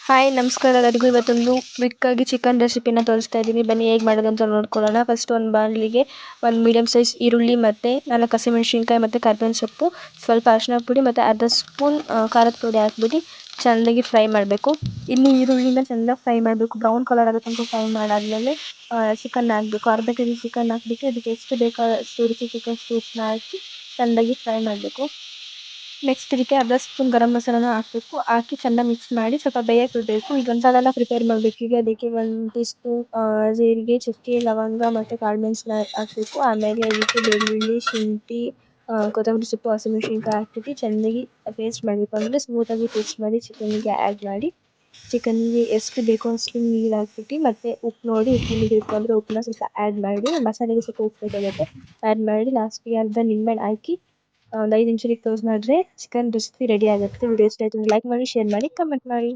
Hi ನಮಸ್ಕಾರ ಎಲ್ಲರಿಗೂ. ಇವತ್ತೊಂದು ಕ್ವಿಕ್ಕಾಗಿ ಚಿಕನ್ ರೆಸಿಪಿನ ತೋರಿಸ್ತಾ ಇದ್ದೀನಿ. ಬನ್ನಿ ಹೇಗೆ ಮಾಡೋದು ಅಂತ ನೋಡ್ಕೊಳ್ಳೋಣ. ಫಸ್ಟ್ ಒಂದು ಬಾಣಲಿಗೆ ಒಂದು ಮೀಡಿಯಮ್ ಸೈಜ್ ಈರುಳ್ಳಿ ಮತ್ತು 4 ಹಸಿಮೆಣಸಿನ್ಕಾಯಿ ಮತ್ತು ಕರ್ಬೇವಿನ ಸೊಪ್ಪು, ಸ್ವಲ್ಪ ಅರಿಶಿನ ಪುಡಿ ಮತ್ತು ಅರ್ಧ ಸ್ಪೂನ್ ಖಾರದ ಪುಡಿ ಹಾಕ್ಬಿಟ್ಟು ಚೆನ್ನಾಗಿ ಫ್ರೈ ಮಾಡಬೇಕು. ಇಲ್ಲಿ ಈರುಳ್ಳಿನ ಚೆನ್ನಾಗಿ ಫ್ರೈ ಮಾಡಬೇಕು, ಬ್ರೌನ್ ಕಲರ್ ಆಗೋ ತನಕ ಫ್ರೈ ಮಾಡಾದ್ಮೇಲೆ ಚಿಕನ್ ಹಾಕಬೇಕು. ಅರ್ಧ ಕೆಜಿ ಚಿಕನ್ ಹಾಕ್ಬಿಟ್ಟು ಅದಕ್ಕೆ ಎಷ್ಟು ಬೇಕೋ ಅಷ್ಟು ರುಚಿ ಚಿಕನ್ ಸ್ಟೂಪ್ನ ಹಾಕಿ ಚೆನ್ನಾಗಿ ಫ್ರೈ ಮಾಡಬೇಕು. ನೆಕ್ಸ್ಟ್ ಇದಕ್ಕೆ ಅರ್ಧ ಸ್ಪೂನ್ ಗರಂ ಮಸಾಲಾನ ಹಾಕಬೇಕು. ಹಾಕಿ ಚೆನ್ನಾಗಿ ಮಿಕ್ಸ್ ಮಾಡಿ ಸ್ವಲ್ಪ ಬೇಯಕ್ಕೆ ಬಿಡಬೇಕು. ಈಗ ಮಸಾಲೆಲ್ಲ ಪ್ರಿಪೇರ್ ಮಾಡಬೇಕು. ಈಗ ಅದಕ್ಕೆ 1 ಟೀ ಸ್ಪೂನ್ ಜೀರಿಗೆ, ಚಕ್ಕೆ, ಲವಂಗ ಮತ್ತು ಕಾಳುಮೆಣಸನ್ನ ಹಾಕಬೇಕು. ಆಮೇಲೆ ಅದಕ್ಕೆ ಬೆಳ್ಳುಳ್ಳಿ, ಶುಂಠಿ, ಕೊತ್ತಂಬರಿ ಸೊಪ್ಪು, ಹಸಿಮೆಣಸಿನ್ಕಾಯಿ ಹಾಕ್ಬಿಟ್ಟು ಚೆನ್ನಾಗಿ ಪೇಸ್ಟ್ ಮಾಡಬೇಕು. ಅಂದರೆ ಸ್ಮೂತಾಗಿ ಪೇಸ್ಟ್ ಮಾಡಿ ಚಿಕನ್ನಿಗೆ ಆ್ಯಡ್ ಮಾಡಿ ಚಿಕನ್ನಿಗೆ ಎಷ್ಟು ಬೇಕೋ ಅಷ್ಟು ನೀರು ಹಾಕ್ಬಿಟ್ಟು ಮತ್ತು ಉಪ್ಪು ನೋಡಿ, ಉಪ್ಪು ಬೇಕು ಅಂದರೆ ಉಪ್ಪನ್ನ ಸ್ವಲ್ಪ ಆ್ಯಡ್ ಮಾಡಿ, ಮಸಾಲೆಗೆ ಸ್ವಲ್ಪ ಉಪ್ಪು ಬೇಕಾಗುತ್ತೆ ಆ್ಯಡ್ ಮಾಡಿ ಲಾಸ್ಟಿಗೆ ಅರ್ಧ ನಿಂಬೆಹಣ್ಣು ಹಾಕಿ ಒಂದು 5 ನಿಮಿಷಕ್ಕೆ ಕ್ಲೋಸ್ ಮಾಡಿದ್ರೆ ಚಿಕನ್ ರೆಸಿಪಿ ರೆಡಿ ಆಗುತ್ತೆ. ವಿಡಿಯೋ ಇಷ್ಟ ಆಯಿತು ಲೈಕ್ ಮಾಡಿ, ಶೇರ್ ಮಾಡಿ, ಕಮೆಂಟ್ ಮಾಡಿ.